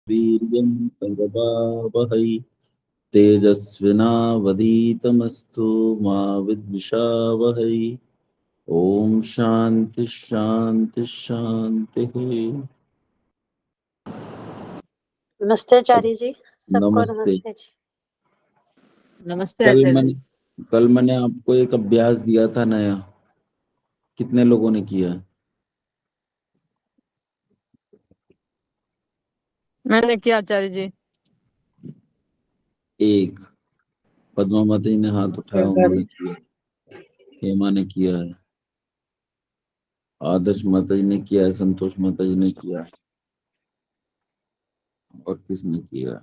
वीर्यं करवावहै तेजस्विनावधीतमस्तु मा विद्विषावहै। ओम शांति शांति शांति। नमस्ते आचार्य जी, सबको नमस्ते। नमस्ते जी। नमस्ते आचार्य जी। कल मैंने आपको एक अभ्यास दिया था नया, कितने लोगों ने किया? मैंने किया आचार्य जी। एक पद्मा माता जी ने हाथ उठाया, उन्होंने किया। हेमा ने किया है, आदर्श माता जी ने किया है, संतोष माता जी ने किया है, और किसने किया?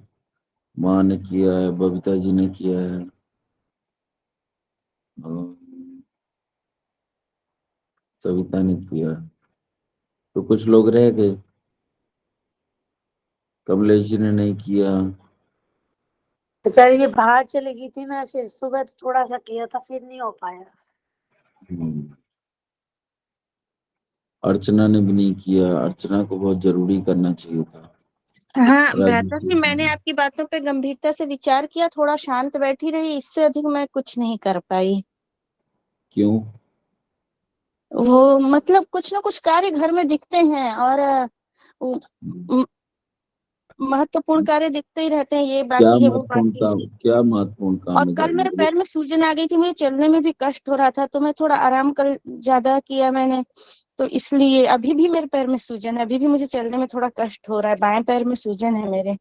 माँ ने किया है, बबीता जी ने किया है, और सविता ने किया। तो कुछ लोग रह गए। कमलेश जी ने नहीं किया। आचार्य जी बाहर चली गई थी मैं, फिर सुबह तो थोड़ा सा किया था, फिर नहीं हो पाया। अर्चना ने भी नहीं किया। अर्चना को बहुत जरूरी करना चाहिए था। हाँ राजू भ्राता जी, मैंने आपकी बातों पे गंभीरता से विचार किया, थोड़ा शांत बैठी रही, इससे अधिक मैं कुछ नहीं कर पाई। क्यों? वो मतलब कुछ ना कुछ कार्य घर में दिखते हैं, और महत्वपूर्ण कार्य दिखते ही रहते हैं, ये क्या बाकी है वो महत्वपूर्ण बाकी है। काम, क्या महत्वपूर्ण काम और है घर कल में? मेरे पैर में सूजन आ गई थी, मुझे चलने में भी कष्ट हो रहा था, तो मैं थोड़ा आराम कल ज्यादा किया मैंने, तो इसलिए अभी भी मेरे पैर में सूजन है, अभी भी मुझे चलने में थोड़ा कष्ट हो रहा है, बाएं पैर में सूजन है मेरे।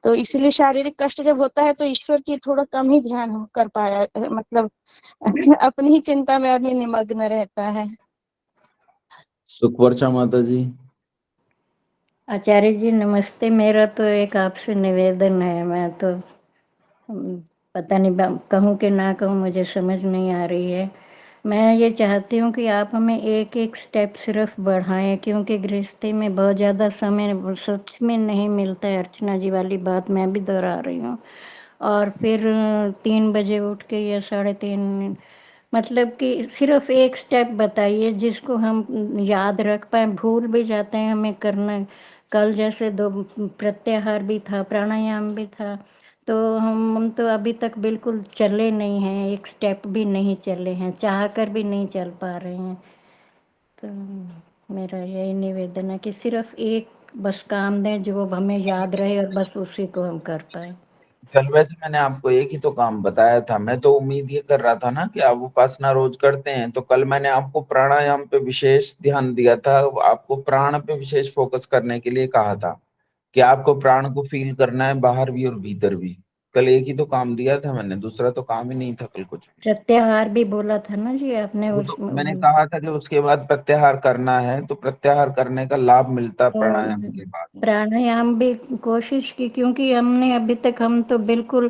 तो इसलिए शारीरिक कष्ट जब होता है तो ईश्वर की थोड़ा कम ही ध्यान कर पाया, मतलब अपनी ही चिंता में आदमी निमग्न रहता है। सुखवर्षा माता जी। आचार्य जी नमस्ते। मेरा तो एक आपसे निवेदन है, मैं तो पता नहीं कहूँ कि ना कहूँ, मुझे समझ नहीं आ रही है। मैं ये चाहती हूँ कि आप हमें एक एक स्टेप सिर्फ बढ़ाएं, क्योंकि गृहस्थी में बहुत ज़्यादा समय सच में नहीं मिलता है। अर्चना जी वाली बात मैं भी दोहरा रही हूँ। और फिर 3 बजे उठ के या 3:30, मतलब कि सिर्फ एक स्टेप बताइए जिसको हम याद रख पाए। भूल भी जाते हैं हमें करना। कल जैसे 2 प्रत्याहार भी था, प्राणायाम भी था, तो हम तो अभी तक बिल्कुल चले नहीं हैं, एक स्टेप भी नहीं चले हैं, चाह कर भी नहीं चल पा रहे हैं। तो मेरा यही निवेदन है कि सिर्फ एक बस काम दें जो हमें याद रहे, और बस उसी को हम कर पाए। कल वैसे मैंने आपको एक ही तो काम बताया था। मैं तो उम्मीद ये कर रहा था ना कि आप उपासना रोज करते हैं, तो कल मैंने आपको प्राणायाम पे विशेष ध्यान दिया था, आपको प्राण पे विशेष फोकस करने के लिए कहा था कि आपको प्राण को फील करना है, बाहर भी और भीतर भी। कल एक ही तो काम दिया था मैंने, दूसरा तो काम ही नहीं था कल कुछ। प्रत्याहार भी बोला था ना जी आपने वो तो मैंने उसमें। कहा था कि उसके बाद प्रत्याहार करना है, तो प्रत्याहार करने का लाभ मिलता है और प्राणायाम के बाद। प्राणायाम भी कोशिश की, क्योंकि हमने अभी तक, हम तो बिल्कुल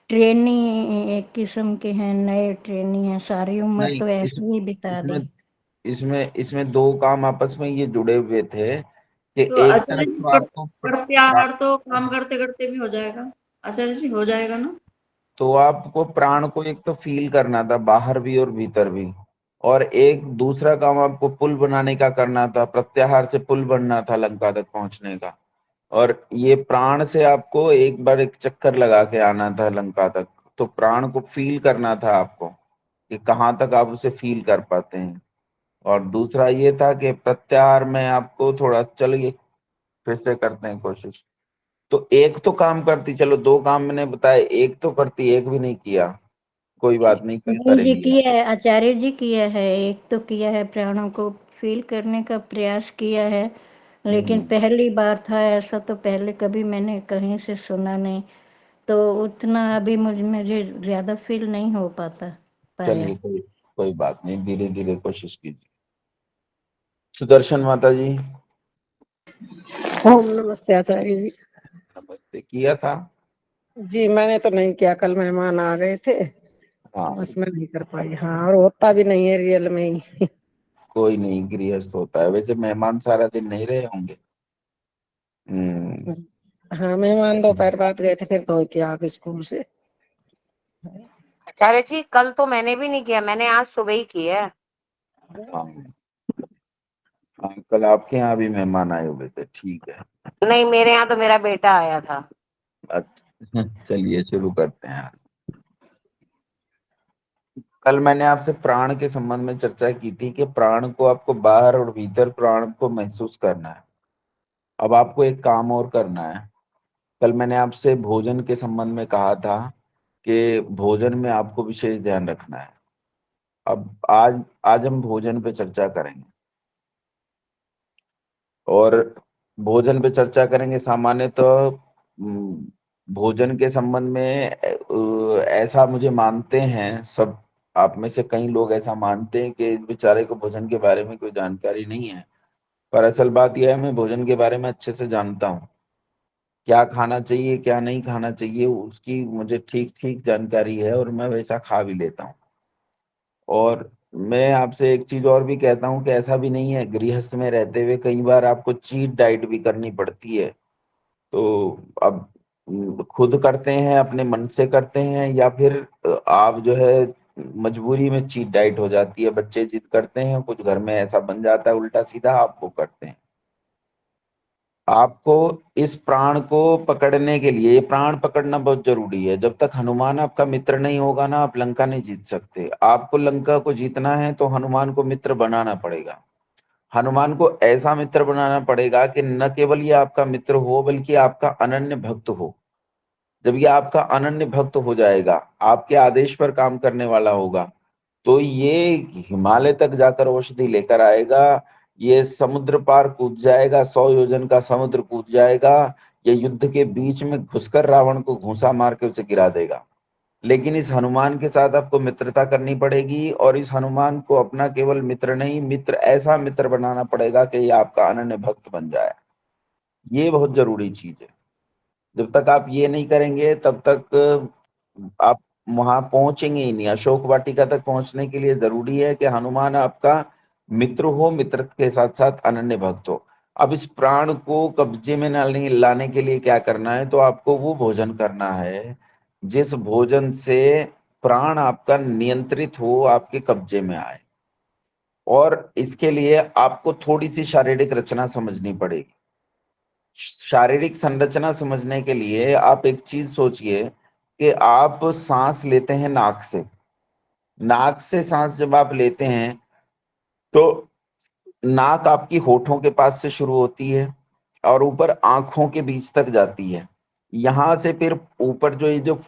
ट्रेनी एक किस्म के हैं, नए ट्रेनी हैं, सारी उम्र नहीं, तो ऐसे ही बिता इसमें दी। इसमें दो काम आपस में ये जुड़े हुए थे कि तो एक आचार्य तरफ जी तो आपको प्रत्याहार तो काम करते करते भी हो जाएगा, आचार्य जी हो जाएगा ना? तो आपको प्राण को एक तो फील करना था, बाहर भी और भीतर भी, और एक दूसरा काम आपको पुल बनाने का करना था, प्रत्याहार से पुल बनना था लंका तक पहुंचने का। और ये प्राण से आपको एक बार एक चक्कर लगा के आना था लंका तक। तो प्राण को फील करना था आपको कि कहाँ तक आप उसे फील कर पाते हैं। और दूसरा ये था कि प्रत्याहार में आपको थोड़ा चलिए फिर से करते हैं कोशिश। तो एक तो काम करती, चलो दो काम मैंने बताया, एक तो करती, एक भी नहीं किया। कोई बात नहीं, कल नहीं जी, करेंगे। किया है आचार्य जी, किया है, एक तो किया है, प्राणों को फील करने का प्रयास किया है, लेकिन पहली बार था ऐसा, तो पहले कभी मैंने कहीं से सुना नहीं, तो उतना अभी मुझे ज्यादा फील नहीं हो पाया। चलिए कोई बात नहीं, धीरे धीरे कोशिश कीजिए। सुदर्शन माता जी। ओम नमस्ते आचार्य जी। नमस्ते। किया था? जी मैंने तो नहीं किया, कल मेहमान आ गए थे तो हाँ, बस मैं नहीं कर पाई। हाँ, और होता भी नहीं है रियल में ही। कोई नहीं, गृहस्थ होता है। वैसे मेहमान सारा दिन नहीं रहे होंगे। हाँ, मेहमान दोपहर बाद गए थे, फिर तो किया आप स्कूल से। आचार्य जी कल तो मैंने भी नहीं किया, मैंने आज सुबह ही किया। हाँ, हाँ, कल आपके यहाँ भी मेहमान आए हुए थे, ठीक है। नहीं, मेरे यहाँ तो मेरा बेटा आया था। अच्छा, चलिए शुरू करते हैं। कल मैंने आपसे प्राण के संबंध में चर्चा की थी कि प्राण को आपको बाहर और भीतर प्राण को महसूस करना है। अब आपको एक काम और करना है। कल मैंने आपसे भोजन के संबंध में कहा था कि भोजन में आपको विशेष ध्यान रखना है। अब आज हम भोजन पे चर्चा करेंगे और भोजन पे चर्चा करेंगे। सामान्यतः भोजन के संबंध में ऐसा मुझे मानते हैं सब, आप में से कई लोग ऐसा मानते हैं कि इस बेचारे को भोजन के बारे में कोई जानकारी नहीं है, पर असल बात यह है मैं भोजन के बारे में अच्छे से जानता हूँ। क्या खाना चाहिए क्या नहीं खाना चाहिए उसकी मुझे ठीक ठीक जानकारी है और मैं वैसा खा भी लेता हूँ। और मैं आपसे एक चीज और भी कहता हूँ कि ऐसा भी नहीं है, गृहस्थ में रहते हुए कई बार आपको चीट डाइट भी करनी पड़ती है। तो अब खुद करते हैं, अपने मन से करते हैं, या फिर आप जो है मजबूरी में चीट डाइट हो जाती है। बच्चे जिद करते हैं, कुछ घर में ऐसा बन जाता है उल्टा सीधा, आप वो करते हैं। आपको इस प्राण को पकड़ने के लिए, ये प्राण पकड़ना बहुत जरूरी है। जब तक हनुमान आपका मित्र नहीं होगा ना, आप लंका नहीं जीत सकते। आपको लंका को जीतना है तो हनुमान को मित्र बनाना पड़ेगा। हनुमान को ऐसा मित्र बनाना पड़ेगा कि न केवल ये आपका मित्र हो बल्कि आपका अनन्य भक्त हो। जब ये आपका अनन्य भक्त हो जाएगा, आपके आदेश पर काम करने वाला होगा, तो ये हिमालय तक जाकर औषधि लेकर आएगा, ये समुद्र पार कूद जाएगा, 100 योजन का समुद्र कूद जाएगा, ये युद्ध के बीच में घुसकर रावण को घूंसा मार के उसे गिरा देगा। लेकिन इस हनुमान के साथ आपको मित्रता करनी पड़ेगी और इस हनुमान को अपना केवल मित्र नहीं, मित्र ऐसा मित्र बनाना पड़ेगा कि ये आपका अनन्य भक्त बन जाए। ये बहुत जरूरी चीज है। जब तक आप ये नहीं करेंगे तब तक आप वहां पहुंचेंगे ही नहीं। अशोक वाटिका तक पहुंचने के लिए जरूरी है कि हनुमान आपका मित्र हो, मित्र के साथ साथ अनन्य भक्त हो। अब इस प्राण को कब्जे में लाने के लिए क्या करना है, तो आपको वो भोजन करना है जिस भोजन से प्राण आपका नियंत्रित हो, आपके कब्जे में आए। और इसके लिए आपको थोड़ी सी शारीरिक रचना समझनी पड़ेगी। शारीरिक संरचना समझने के लिए आप एक चीज सोचिए कि आप सांस लेते हैं नाक से। नाक से सांस जब आप लेते हैं तो नाक आपकी होठों के पास से शुरू होती है और ऊपर आंखों के बीच तक जाती है। यहां से फिर ऊपर जो ये जो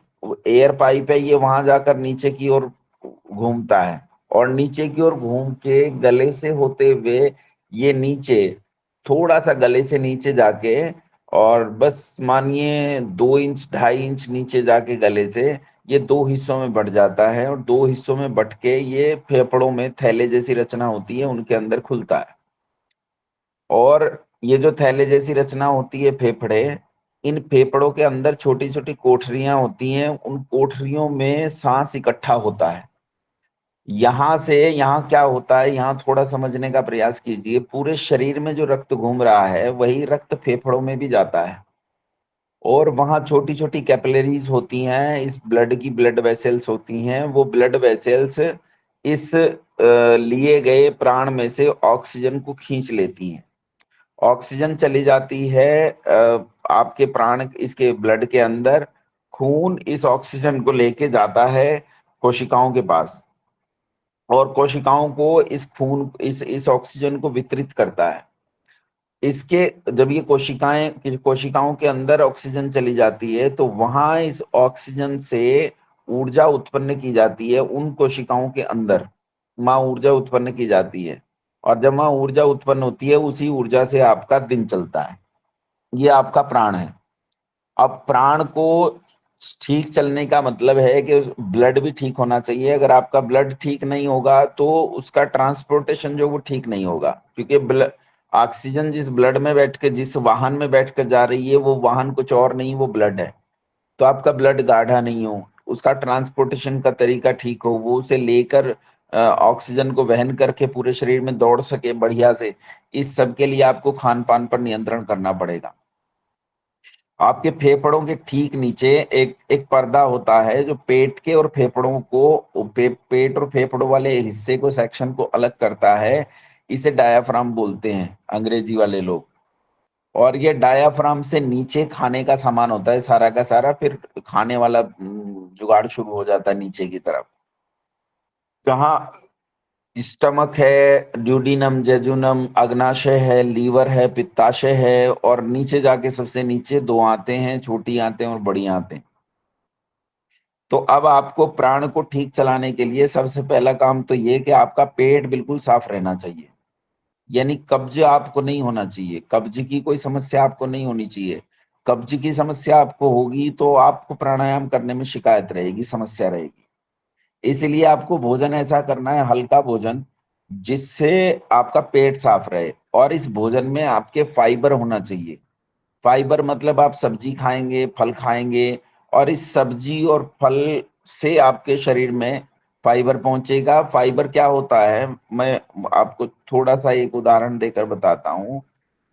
एयर पाइप है ये वहां जाकर नीचे की ओर घूमता है और नीचे की ओर घूम के गले से होते हुए ये नीचे थोड़ा सा गले से नीचे जाके और बस मानिए 2 इंच 2.5 इंच नीचे जाके गले से ये 2 हिस्सों में बट जाता है और 2 हिस्सों में बट के ये फेफड़ों में थैले जैसी रचना होती है उनके अंदर खुलता है। और ये जो थैले जैसी रचना होती है फेफड़े, इन फेफड़ों के अंदर छोटी छोटी कोठरियां होती हैं, उन कोठरियों में सांस इकट्ठा होता है। यहां से यहाँ क्या होता है, यहाँ थोड़ा समझने का प्रयास कीजिए। पूरे शरीर में जो रक्त घूम रहा है वही रक्त फेफड़ों में भी जाता है और वहां छोटी छोटी कैपिलरीज होती हैं, इस ब्लड की ब्लड वेसल्स होती हैं। वो ब्लड वेसल्स इस लिए गए प्राण में से ऑक्सीजन को खींच लेती हैं। ऑक्सीजन चली जाती है आपके प्राण इसके ब्लड के अंदर। खून इस ऑक्सीजन को लेके जाता है कोशिकाओं के पास और कोशिकाओं को इस खून इस ऑक्सीजन को वितरित करता है। इसके जब ये कोशिकाओं के अंदर ऑक्सीजन चली जाती है तो वहां इस ऑक्सीजन से ऊर्जा उत्पन्न की जाती है। उन कोशिकाओं के अंदर वहां ऊर्जा उत्पन्न की जाती है और जब वहां ऊर्जा उत्पन्न होती है उसी ऊर्जा से आपका दिन चलता है। ये आपका प्राण है। अब प्राण को ठीक चलने का मतलब है कि ब्लड भी ठीक होना चाहिए। अगर आपका ब्लड ठीक नहीं होगा तो उसका ट्रांसपोर्टेशन जो वो ठीक नहीं होगा, क्योंकि ऑक्सीजन जिस ब्लड में बैठ के जिस वाहन में बैठ कर जा रही है वो वाहन कुछ और नहीं, वो ब्लड है। तो आपका ब्लड गाढ़ा नहीं हो, उसका ट्रांसपोर्टेशन का तरीका ठीक हो, वो उसे लेकर ऑक्सीजन को वहन करके पूरे शरीर में दौड़ सके बढ़िया से, इस सब के लिए आपको खान पान पर नियंत्रण करना पड़ेगा। आपके फेफड़ों के ठीक नीचे एक पर्दा होता है जो पेट के और फेफड़ों को पेट और फेफड़ों वाले हिस्से को सेक्शन को अलग करता है। इसे डायाफ्राम बोलते हैं अंग्रेजी वाले लोग। और ये डायाफ्राम से नीचे खाने का सामान होता है सारा का सारा, फिर खाने वाला जुगाड़ शुरू हो जाता है नीचे की तरफ, जहाँ स्टमक है, ड्यूडिनम, जेजुनम, अग्नाशय है, लीवर है, पित्ताशय है, और नीचे जाके सबसे नीचे दो आते हैं, छोटी आते हैं और बड़ी आते हैं। तो अब आपको प्राण को ठीक चलाने के लिए सबसे पहला काम तो ये कि आपका पेट बिल्कुल साफ रहना चाहिए, यानी कब्ज आपको नहीं होना चाहिए, कब्ज की कोई समस्या आपको नहीं होनी चाहिए। कब्ज की समस्या आपको होगी तो आपको प्राणायाम करने में शिकायत रहेगी, समस्या रहेगी। इसलिए आपको भोजन ऐसा करना है, हल्का भोजन, जिससे आपका पेट साफ रहे। और इस भोजन में आपके फाइबर होना चाहिए। फाइबर मतलब आप सब्जी खाएंगे, फल खाएंगे, और इस सब्जी और फल से आपके शरीर में फाइबर पहुंचेगा। फाइबर क्या होता है, मैं आपको थोड़ा सा एक उदाहरण देकर बताता हूं।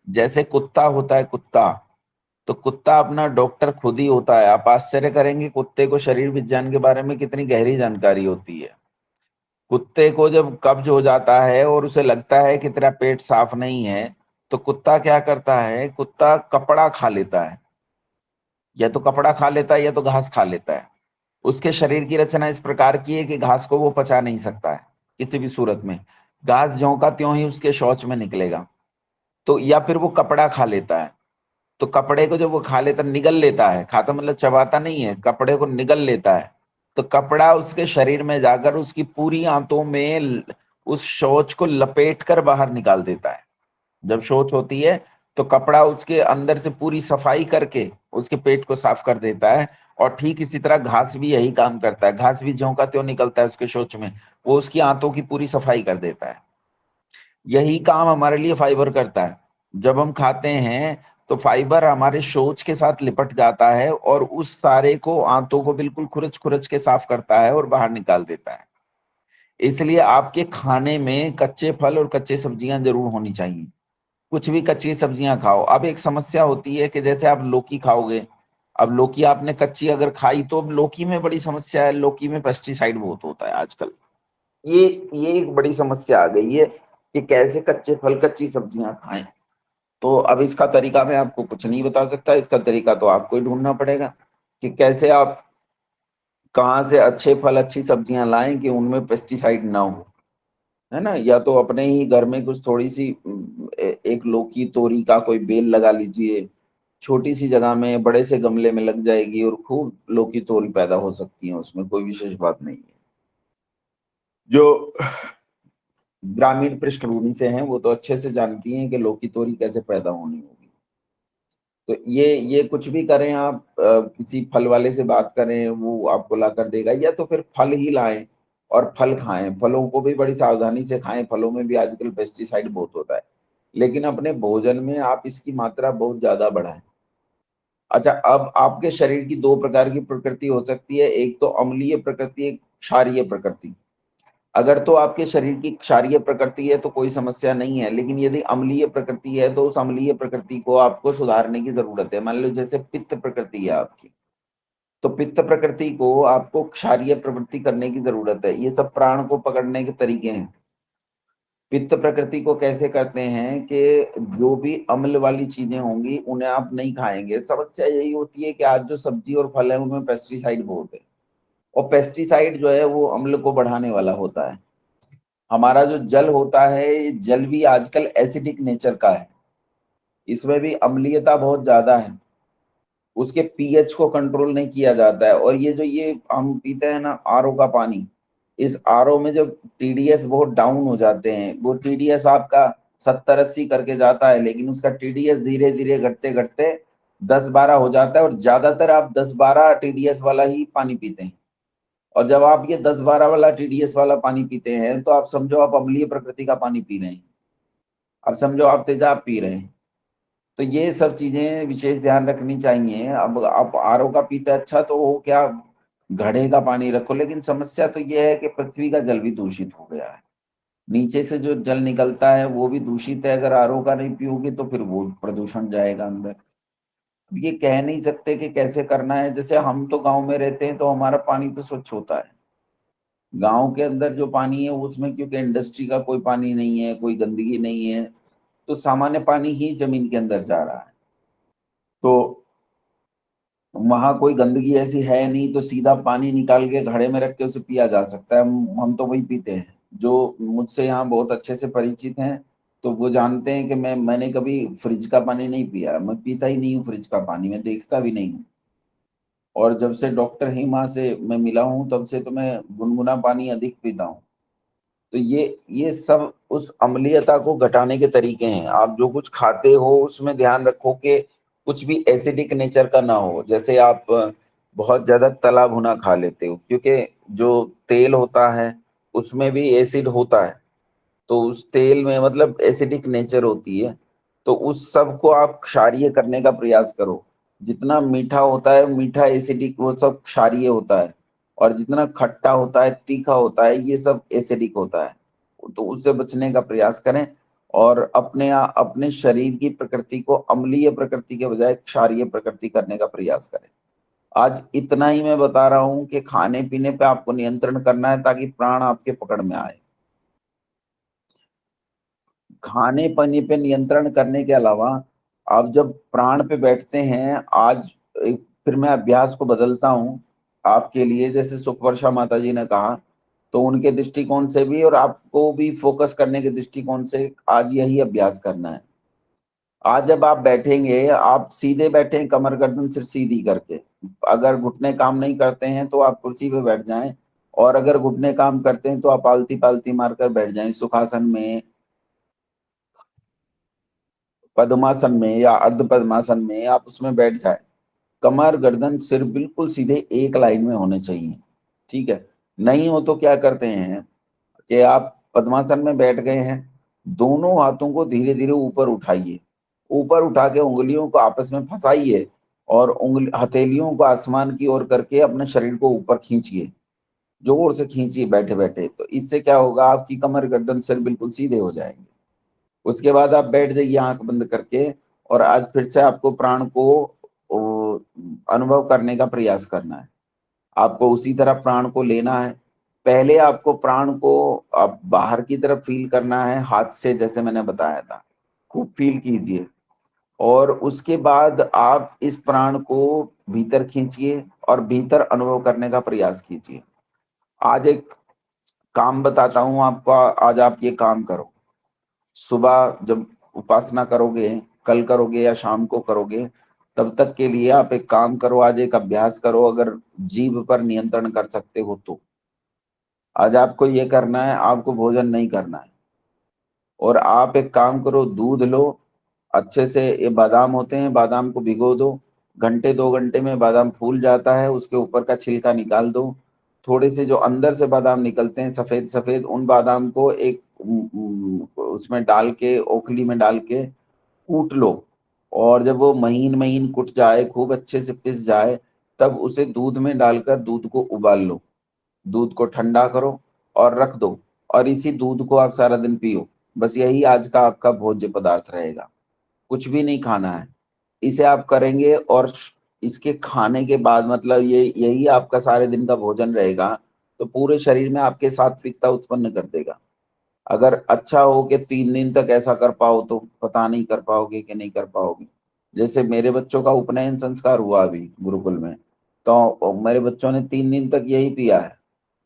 जैसे कुत्ता होता है, कुत्ता, तो कुत्ता अपना डॉक्टर खुद ही होता है। आप आश्चर्य करेंगे कुत्ते को शरीर विज्ञान के बारे में कितनी गहरी जानकारी होती है। कुत्ते को जब कब्ज हो जाता है और उसे लगता है कि तेरा पेट साफ नहीं है, तो कुत्ता क्या करता है, कुत्ता कपड़ा खा लेता है, या तो कपड़ा खा लेता है या तो घास खा लेता है। उसके शरीर की रचना इस प्रकार की है कि घास को वो पचा नहीं सकता है किसी भी सूरत में। घास ज्यों का त्यों ही उसके शौच में निकलेगा। तो या फिर वो कपड़ा खा लेता है, तो कपड़े को जब वो खा लेता, निगल लेता है, खाता मतलब चबाता नहीं है, कपड़े को निगल लेता है, तो कपड़ा उसके शरीर में जाकर उसकी पूरी आंतों में उस शौच को लपेट कर बाहर निकाल देता है। जब शौच होती है तो कपड़ा उसके अंदर से पूरी सफाई करके उसके पेट को साफ कर देता है। और ठीक इसी तरह घास भी यही काम करता है। घास भी ज्यों का त्यों निकलता है उसके शौच में, वो उसकी आंतों की पूरी सफाई कर देता है। यही काम हमारे लिए फाइबर करता है। जब हम खाते हैं तो फाइबर हमारे शौच के साथ लिपट जाता है और उस सारे को, आंतों को बिल्कुल खुरच खुरच के साफ करता है और बाहर निकाल देता है। इसलिए आपके खाने में कच्चे फल और कच्चे सब्जियां जरूर होनी चाहिए। कुछ भी कच्ची सब्जियां खाओ। अब एक समस्या होती है कि जैसे आप लौकी खाओगे, अब लौकी आपने कच्ची अगर खाई तो अब लौकी में बड़ी समस्या है, लौकी में पेस्टिसाइड बहुत होता है आजकल। ये एक बड़ी समस्या आ गई है कि कैसे कच्चे फल, कच्ची सब्जियां खाएं। तो अब इसका तरीका मैं आपको कुछ नहीं बता सकता, इसका तरीका तो आपको ही ढूंढना पड़ेगा कि कैसे आप कहाँ से अच्छे फल, अच्छी सब्जियां लाएं कि उनमें पेस्टिसाइड ना हो, है ना। या तो अपने ही घर में कुछ थोड़ी सी एक लौकी, तोरी का कोई बेल लगा लीजिए, छोटी सी जगह में बड़े से गमले में लग जाएगी और खूब लौकी तोरी पैदा हो सकती है, उसमें कोई विशेष बात नहीं है। जो ग्रामीण पृष्ठभूमि से हैं वो तो अच्छे से जानती हैं कि लौकी तोरी कैसे पैदा होनी होगी। तो ये कुछ भी करें आप, किसी फल वाले से बात करें, वो आपको ला कर देगा, या तो फिर फल ही लाएं और फल खाएं। फलों को भी बड़ी सावधानी से खाएं, फलों में भी आजकल पेस्टिसाइड बहुत होता है, लेकिन अपने भोजन में आप इसकी मात्रा बहुत ज्यादा बढ़ाएं। अच्छा, अब आपके शरीर की दो प्रकार की प्रकृति हो सकती है, एक तो अम्लीय प्रकृति, एक क्षारीय प्रकृति। अगर तो आपके शरीर की क्षारीय प्रकृति है तो कोई समस्या नहीं है, लेकिन यदि अम्लीय प्रकृति है तो उस अम्लीय प्रकृति को आपको सुधारने की जरूरत है। मान लो जैसे पित्त प्रकृति है आपकी, तो पित्त प्रकृति को आपको क्षारीय प्रवृत्ति करने की जरूरत है। ये सब प्राण को पकड़ने के तरीके हैं। पित्त प्रकृति को कैसे करते हैं कि जो भी अम्ल वाली चीजें होंगी उन्हें आप नहीं खाएंगे। समस्या यही होती है कि आज जो सब्जी और फल है उनमें पेस्टिसाइड बहुत है, और पेस्टिसाइड जो है वो अम्ल को बढ़ाने वाला होता है। हमारा जो जल होता है, जल भी आजकल एसिडिक नेचर का है, इसमें भी अम्लीयता बहुत ज्यादा है, उसके पीएच को कंट्रोल नहीं किया जाता है। और ये हम पीते हैं ना आरओ का पानी, इस आरओ में जब टीडीएस बहुत डाउन हो जाते हैं, वो टीडीएस आपका 70-80 करके जाता है, लेकिन उसका टीडीएस धीरे धीरे घटते घटते 10-12 हो जाता है, और ज्यादातर आप 10-12 टीडीएस वाला ही पानी पीते हैं। और जब आप ये 10-12 वाला टीडीएस वाला पानी पीते हैं तो आप समझो आप अम्लीय प्रकृति का पानी पी रहे हैं, अब समझो आप तेजाब पी रहे हैं। तो ये सब चीजें विशेष ध्यान रखनी चाहिए। अब आप आरओ का पीते अच्छा तो वो क्या, घड़े का पानी रखो, लेकिन समस्या तो ये है कि पृथ्वी का जल भी दूषित हो गया है, नीचे से जो जल निकलता है वो भी दूषित है। अगर आरओ का नहीं पियोगे तो फिर वो प्रदूषण जाएगा अंदर। ये कह नहीं सकते कि कैसे करना है। जैसे हम तो गांव में रहते हैं तो हमारा पानी तो स्वच्छ होता है, गांव के अंदर जो पानी है उसमें क्योंकि इंडस्ट्री का कोई पानी नहीं है, कोई गंदगी नहीं है, तो सामान्य पानी ही जमीन के अंदर जा रहा है, तो वहां कोई गंदगी ऐसी है नहीं, तो सीधा पानी निकाल के घड़े में रख के उसे पिया जा सकता है। हम तो वही पीते हैं। जो मुझसे यहाँ बहुत अच्छे से परिचित हैं तो वो जानते हैं कि मैंने कभी फ्रिज का पानी नहीं पिया, मैं पीता ही नहीं हूँ फ्रिज का पानी, मैं देखता भी नहीं हूँ। और जब से डॉक्टर हिमा से मैं मिला हूँ तब से तो मैं गुनगुना पानी अधिक पीता हूँ। तो ये सब उस अम्लीयता को घटाने के तरीके हैं। आप जो कुछ खाते हो उसमें ध्यान रखो कि कुछ भी एसिडिक नेचर का ना हो। जैसे आप बहुत ज्यादा तला भुना खा लेते हो, क्योंकि जो तेल होता है उसमें भी एसिड होता है, तो उस तेल में मतलब एसिडिक नेचर होती है, तो उस सब को आप क्षारीय करने का प्रयास करो। जितना मीठा होता है, मीठा एसिडिक वो सब क्षारीय होता है, और जितना खट्टा होता है, तीखा होता है, ये सब एसिडिक होता है। तो उससे बचने का प्रयास करें और अपने शरीर की प्रकृति को अम्लीय प्रकृति के बजाय क्षारीय प्रकृति करने का प्रयास करें। आज इतना ही मैं बता रहा हूं कि खाने पीने पे आपको नियंत्रण करना है ताकि प्राण आपके पकड़ में आए। खाने पानी पे नियंत्रण करने के अलावा आप जब प्राण पे बैठते हैं, आज फिर मैं अभ्यास को बदलता हूं आपके लिए, जैसे सुखवर्षा माता जी ने कहा, तो उनके दृष्टिकोण से भी और आपको भी फोकस करने के दृष्टिकोण से आज यही अभ्यास करना है। आज जब आप बैठेंगे, आप सीधे बैठें, कमर गर्दन सिर सीधी करके। अगर घुटने काम नहीं करते हैं तो आप कुर्सी पे बैठ जाएं, और अगर घुटने काम करते हैं तो आप आलती पालती मारकर बैठ जाएं। सुखासन में, पद्मासन में या अर्ध पद्मासन में आप उसमें बैठ जाए। कमर गर्दन सिर बिल्कुल सीधे एक लाइन में होने चाहिए, ठीक है। नहीं हो तो क्या करते हैं कि आप पद्मासन में बैठ गए हैं, दोनों हाथों को धीरे धीरे ऊपर उठाइए, ऊपर उठा के उंगलियों को आपस में फंसाइए और हथेलियों को आसमान की ओर करके अपने शरीर को ऊपर खींचिए, जोर से खींचिए बैठे बैठे। तो इससे क्या होगा, आपकी कमर गर्दन सिर बिल्कुल सीधे हो जाएंगे। उसके बाद आप बैठ जाइए आंख बंद करके, और आज फिर से आपको प्राण को अनुभव करने का प्रयास करना है। आपको उसी तरह प्राण को लेना है। पहले आपको प्राण को अब बाहर की तरफ फील करना है, हाथ से, जैसे मैंने बताया था, खूब फील कीजिए। और उसके बाद आप इस प्राण को भीतर खींचिए और भीतर अनुभव करने का प्रयास कीजिए। आज एक काम बताता हूं आपको, आज आप ये काम करो। सुबह जब उपासना करोगे, कल करोगे या शाम को करोगे, तब तक के लिए आप एक काम करो, आज एक अभ्यास करो। अगर जीभ पर नियंत्रण कर सकते हो तो आज आपको ये करना है, आपको भोजन नहीं करना है। और आप एक काम करो, दूध लो अच्छे से, ये बादाम होते हैं, बादाम को भिगो दो, घंटे 2 घंटे में बादाम फूल जाता है, उसके ऊपर का छिलका निकाल दो। थोड़े से जो अंदर से बादाम निकलते हैं सफेद सफेद, उन बादाम को एक उसमें डाल के, ओखली में डाल के कूट लो। और जब वो महीन महीन कुट जाए, खूब अच्छे से पिस जाए, तब उसे दूध में डालकर दूध को उबाल लो। दूध को ठंडा करो और रख दो, और इसी दूध को आप सारा दिन पियो। बस यही आज का आपका भोज्य पदार्थ रहेगा, कुछ भी नहीं खाना है। इसे आप करेंगे और इसके खाने के बाद, मतलब यही आपका सारे दिन का भोजन रहेगा, तो पूरे शरीर में आपके सात्विकता उत्पन्न कर देगा। अगर अच्छा हो कि 3 दिन तक ऐसा कर पाओ, तो पता नहीं कर पाओगे कि नहीं कर पाओगे। जैसे मेरे बच्चों का उपनयन संस्कार हुआ अभी गुरुकुल में, तो मेरे बच्चों ने 3 दिन तक यही पिया है।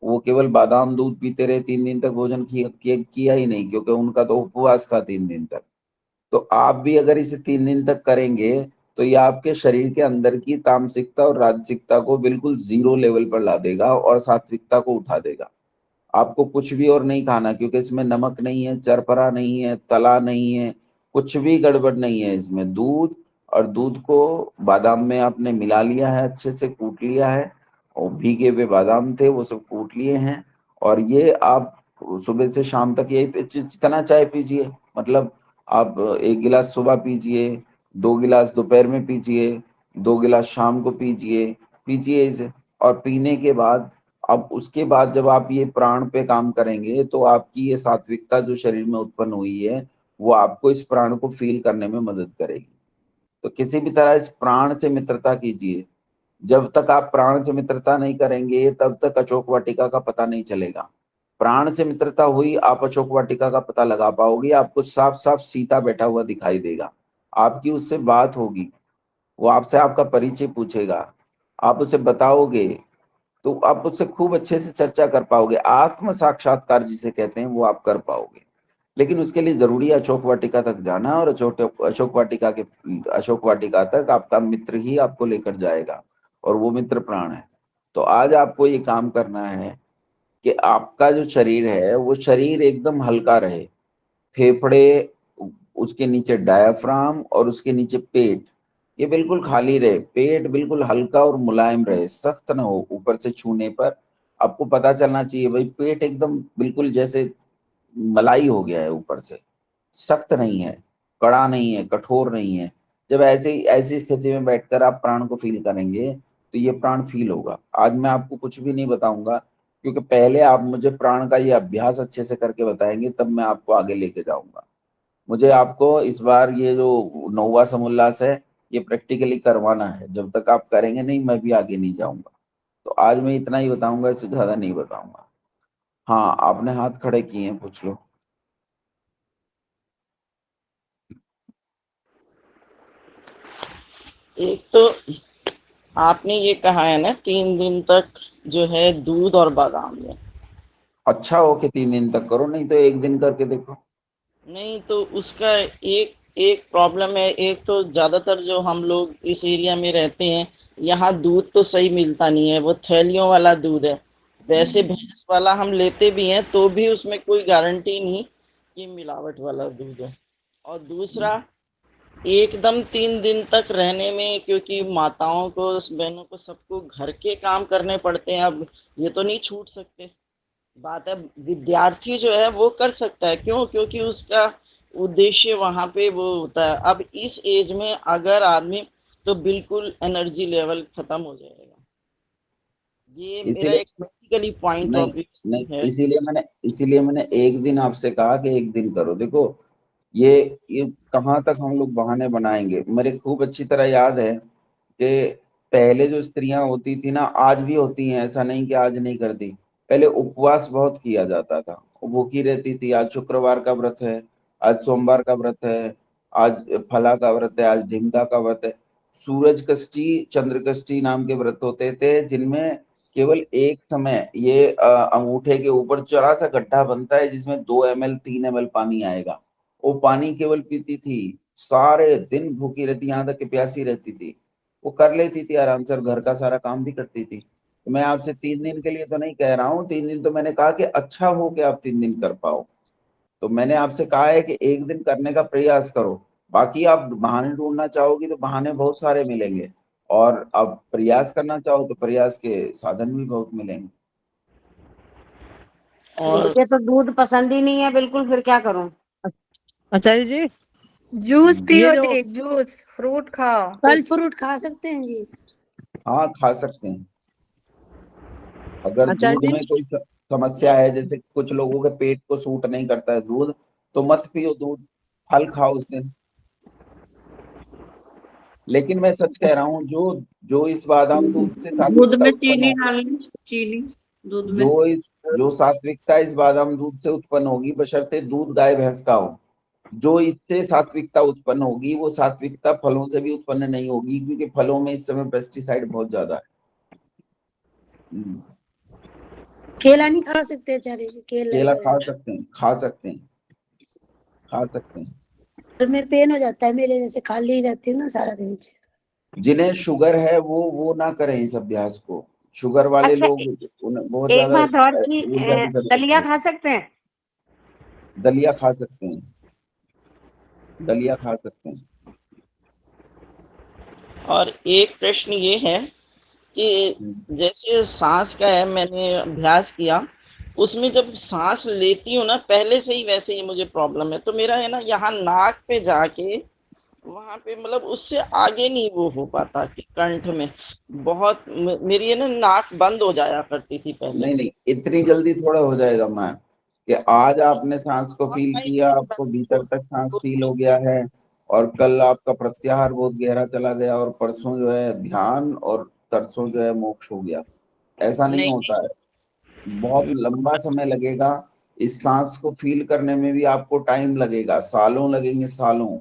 वो केवल बादाम दूध पीते रहे, 3 दिन तक भोजन किया ही नहीं, क्योंकि उनका तो उपवास था 3 दिन तक। तो आप भी अगर इसे 3 दिन तक करेंगे तो ये आपके शरीर के अंदर की तामसिकता और राजसिकता को बिल्कुल 0 लेवल पर ला देगा और सात्विकता को उठा देगा। आपको कुछ भी और नहीं खाना, क्योंकि इसमें नमक नहीं है, चरपरा नहीं है, तला नहीं है, कुछ भी गड़बड़ नहीं है इसमें। दूध, और दूध को बादाम में आपने मिला लिया है, अच्छे से कूट लिया है, और भीगे हुए बादाम थे वो सब कूट लिए हैं। और ये आप सुबह से शाम तक यही जितना चाय पीजिए, मतलब आप 1 गिलास सुबह पीजिए, 2 गिलास दोपहर में पीजिए, 2 गिलास शाम को पीजिए, पीजिए इसे। और पीने के बाद, अब उसके बाद जब आप ये प्राण पे काम करेंगे, तो आपकी ये सात्विकता जो शरीर में उत्पन्न हुई है, वो आपको इस प्राण को फील करने में मदद करेगी। तो किसी भी तरह इस प्राण से मित्रता कीजिए, जब तक आप प्राण से मित्रता नहीं करेंगे तब तक अचोक वाटिका का पता नहीं चलेगा। प्राण से मित्रता हुई, आप अचोक वाटिका का पता लगा पाओगे। आपको साफ साफ सीता बैठा हुआ दिखाई देगा, आपकी उससे बात होगी, वो आपसे आपका परिचय पूछेगा, आप उसे बताओगे तो आप उससे खूब अच्छे से चर्चा कर पाओगे। आत्म साक्षात्कार जिसे कहते हैं वो आप कर पाओगे। लेकिन उसके लिए जरूरी है अशोक वाटिका तक जाना, और अशोक वाटिका तक आपका मित्र ही आपको लेकर जाएगा, और वो मित्र प्राण है। तो आज आपको ये काम करना है कि आपका जो शरीर है वो शरीर एकदम हल्का रहे। फेफड़े, उसके नीचे डायाफ्राम और उसके नीचे पेट, ये बिल्कुल खाली रहे। पेट बिल्कुल हल्का और मुलायम रहे, सख्त ना हो। ऊपर से छूने पर आपको पता चलना चाहिए भाई पेट एकदम बिल्कुल जैसे मलाई हो गया है, ऊपर से सख्त नहीं है, कड़ा नहीं है, कठोर नहीं है। जब ऐसी स्थिति में बैठकर आप प्राण को फील करेंगे तो ये प्राण फील होगा। आज मैं आपको कुछ भी नहीं बताऊंगा, क्योंकि पहले आप मुझे प्राण का ये अभ्यास अच्छे से करके बताएंगे, तब मैं आपको आगे लेके जाऊंगा। मुझे आपको इस बार ये जो 9वां समुल्लास है ये प्रैक्टिकली करवाना है। जब तक आप करेंगे नहीं मैं भी आगे नहीं जाऊंगा। तो आज मैं इतना ही बताऊंगा, इससे ज्यादा नहीं बताऊंगा। हाँ, आपने हाथ खड़े किए हैं, पूछ लो। एक तो आपने ये कहा है ना 3 दिन तक जो है दूध और बादाम में, अच्छा हो कि 3 दिन तक करो, नहीं तो 1 दिन करके देखो। नहीं तो उसका एक एक प्रॉब्लम है। एक तो ज्यादातर जो हम लोग इस एरिया में रहते हैं यहाँ दूध तो सही मिलता नहीं है, वो थैलियों वाला दूध है। वैसे भैंस वाला हम लेते भी हैं तो भी उसमें कोई गारंटी नहीं कि मिलावट वाला दूध है। और दूसरा, एकदम 3 दिन तक रहने में, क्योंकि माताओं को, बहनों को, सबको घर के काम करने पड़ते हैं। अब ये तो नहीं छूट सकते। बात है विद्यार्थी जो है वो कर सकता है, क्यों? क्योंकि उसका उद्देश्य वहां पे वो होता है। अब इस एज में अगर आदमी, तो बिल्कुल एनर्जी लेवल खत्म हो जाएगा। ये मेरा एक प्रैक्टिकली पॉइंट ऑफ व्यू है। इसीलिए मैंने 1 दिन आपसे कहा कि 1 दिन करो। देखो ये कहाँ तक हम लोग बहाने बनाएंगे। मेरे खूब अच्छी तरह याद है कि पहले जो स्त्रियां होती थी ना, आज भी होती हैं, ऐसा नहीं कि आज नहीं करती। पहले उपवास बहुत किया जाता था, वो भूखी रहती थी। आज शुक्रवार का व्रत है, आज सोमवार का व्रत है, आज फला का व्रत है, आज ढिमका का व्रत है। सूरज कष्टी, चंद्र कष्टी नाम के व्रत होते थे, जिनमें केवल एक समय ये अंगूठे के ऊपर चौड़ा सा गड्ढा बनता है जिसमें 2 ml 3 ml पानी आएगा। वो पानी केवल पीती थी, सारे दिन भूखी रहती, यहाँ तक कि प्यासी रहती थी। वो कर लेती थी आराम से, और घर का सारा काम भी करती थी। तो मैं आपसे 3 दिन के लिए तो नहीं कह रहा हूँ, 3 दिन तो मैंने कहा कि अच्छा हो कि आप 3 दिन कर पाओ। तो मैंने आपसे कहा है कि 1 दिन करने का प्रयास करो। बाकी आप बहाने ढूंढना चाहोगी तो बहाने बहुत सारे मिलेंगे, और अब प्रयास करना चाहो तो प्रयास के साधन भी बहुत मिलेंगे। और मुझे तो दूध पसंद ही नहीं है बिल्कुल, फिर क्या करूं? आचार्य जी, जूस पियो ये जो जी, जूस, फ्रूट खाओ। फल फ्रूट खा सकते हैं जी? हाँ, खा सकते हैं। अगर आचार्य दूध जी, में कोई समस्या है, जैसे कुछ लोगों के पेट को सूट नहीं करता है दूध, तो मत पियो दूध, फल खाओ उस दिन। लेकिन मैं सच कह रहा हूँ, जो इस बादाम दूध से दूध सात्विकता में उत्पन्न चीनी होगी, डालनी, चीनी दूध में। जो सात्विकता इस बादाम दूध से उत्पन्न होगी, बशर्ते दूध गाय भैंस का हो, जो इससे सात्विकता उत्पन्न होगी, वो सात्विकता फलों से भी उत्पन्न नहीं होगी, क्योंकि फलों में इस समय पेस्टिसाइड बहुत ज्यादा है। केला नहीं खा सकते आचार्य जी? केला खा सकते हैं, खा सकते हैं, खा सकते हैं। और मेरे पेन हो जाता है, मेरे जैसे खाली रहती हूँ ना सारा दिन से। जिन्हें शुगर है वो ना करें इस अभ्यास को। शुगर वाले अच्छा, लोग, उन्हें बहुत एक ज्यादा बात और कि ऊर्जा की जरूरत दलिया है। खा सकते हैं? दलिया खा सकते हैं, दलिया खा सकते हैं। और एक प्रश्न ये है कि जैसे सांस का है, मैंने अभ्यास किया, उसमें जब सांस लेती हूँ ना, पहले से ही वैसे ही मुझे प्रॉब्लम है। तो मेरा है ना यहाँ नाक पे जाके वहां पे, मतलब उससे आगे नहीं वो हो पाता कि कंठ में बहुत मेरी है ना नाक बंद हो जाया करती थी पहले। नहीं, इतनी जल्दी थोड़ा हो जाएगा मैम, कि आज आपने सांस को फील किया, आपको भीतर तक सांस फील हो गया है, और कल आपका प्रत्याहार बहुत गहरा चला गया, और परसों जो है ध्यान और तरसों जो है मोक्ष हो गया, ऐसा नहीं होता है। बहुत लंबा समय लगेगा, इस सांस को फील करने में भी आपको टाइम लगेगा, सालों लगेंगे, सालों।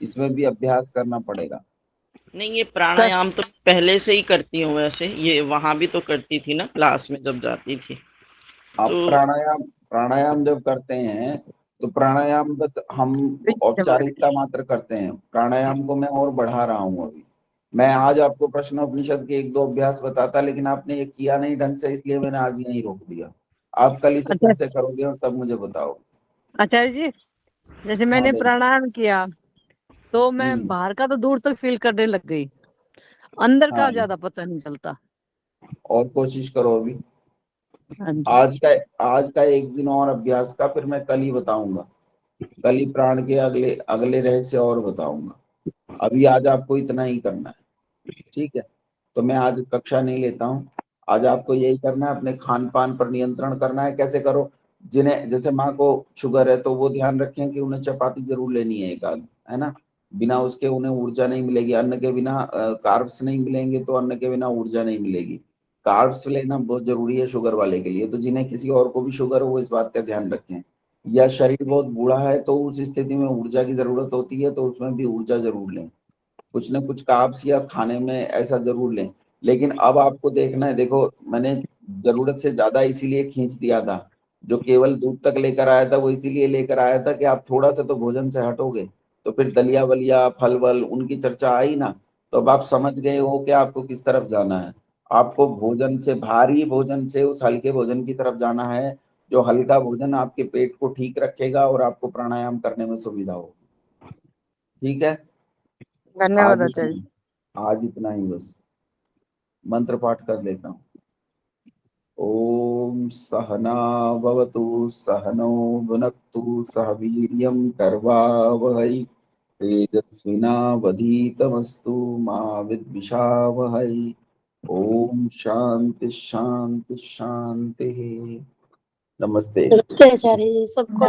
इसमें भी अभ्यास करना पड़ेगा। नहीं, ये प्राणायाम तो पहले से ही करती हूँ वैसे, ये वहां भी तो करती थी ना क्लास में जब जाती थी। आप तो प्राणायाम जब करते हैं तो प्राणायाम बस हम औपचारिकता मात्र करते हैं। प्राणायाम को मैं और बढ़ा रहा हूँ अभी। मैं आज आपको प्रश्नोपनिषद के 1-2 अभ्यास बताता, लेकिन आपने ये किया नहीं ढंग से, इसलिए मैंने आज यहीं रोक दिया। आप कल इसे फिर से करोगे और तब मुझे बताओ। आचार्य जी, जैसे मैंने बेटा। प्राणायाम किया तो मैं बाहर का तो दूर तक फील करने लग गई, अंदर का हाँ, ज्यादा पता नहीं चलता। और कोशिश करो अभी। हाँ जी। आज का एक दिन और अभ्यास का, फिर मैं कल ही बताऊंगा। कल ही प्राण के अगले अगले रहस्य और बताऊंगा। अभी आज आपको इतना ही करना है, ठीक है? तो मैं आज कक्षा नहीं लेता हूँ। आज आपको यही करना है, अपने खान पान पर नियंत्रण करना है। कैसे करो? जिन्हें, जैसे माँ को शुगर है तो वो ध्यान रखें कि उन्हें चपाती जरूर लेनी है, एक आध, है ना? बिना उसके उन्हें ऊर्जा नहीं मिलेगी। अन्न के बिना कार्ब्स नहीं मिलेंगे तो अन्न के बिना ऊर्जा नहीं मिलेगी। कार्ब्स लेना बहुत जरूरी है शुगर वाले के लिए। तो जिन्हें किसी और को भी शुगर हो, वो इस बात का ध्यान रखें। या शरीर बहुत बूढ़ा है तो उस स्थिति में ऊर्जा की जरूरत होती है, तो उसमें भी ऊर्जा जरूर लें। कुछ न कुछ कार्ब्स या खाने में ऐसा जरूर लें। लेकिन अब आपको देखना है, देखो मैंने जरूरत से ज्यादा इसीलिए खींच दिया था। जो केवल दूध तक लेकर आया था वो इसीलिए लेकर आया था कि आप थोड़ा सा तो भोजन से हटोगे तो फिर दलिया वलिया फल वल उनकी चर्चा आई ना। तो अब आप समझ गए हो कि आपको किस तरफ जाना है। आपको भोजन से, भारी भोजन से उस हल्के भोजन की तरफ जाना है, जो हल्का भोजन आपके पेट को ठीक रखेगा और आपको प्राणायाम करने में सुविधा हो। ठीक है? धन्यवाद आचार्य। आज इतना ही बस। मंत्र पाठ कर लेता हूँ। ओम सहना भवतु सहनौ भुनक्तु सह वीर्यं कर्वावहै तेजस्विनावधीतमस्तु मा विद्विषावहै। ओम शांति शांति शांति। नमस्ते। नमस्ते आचार्य जी, सबको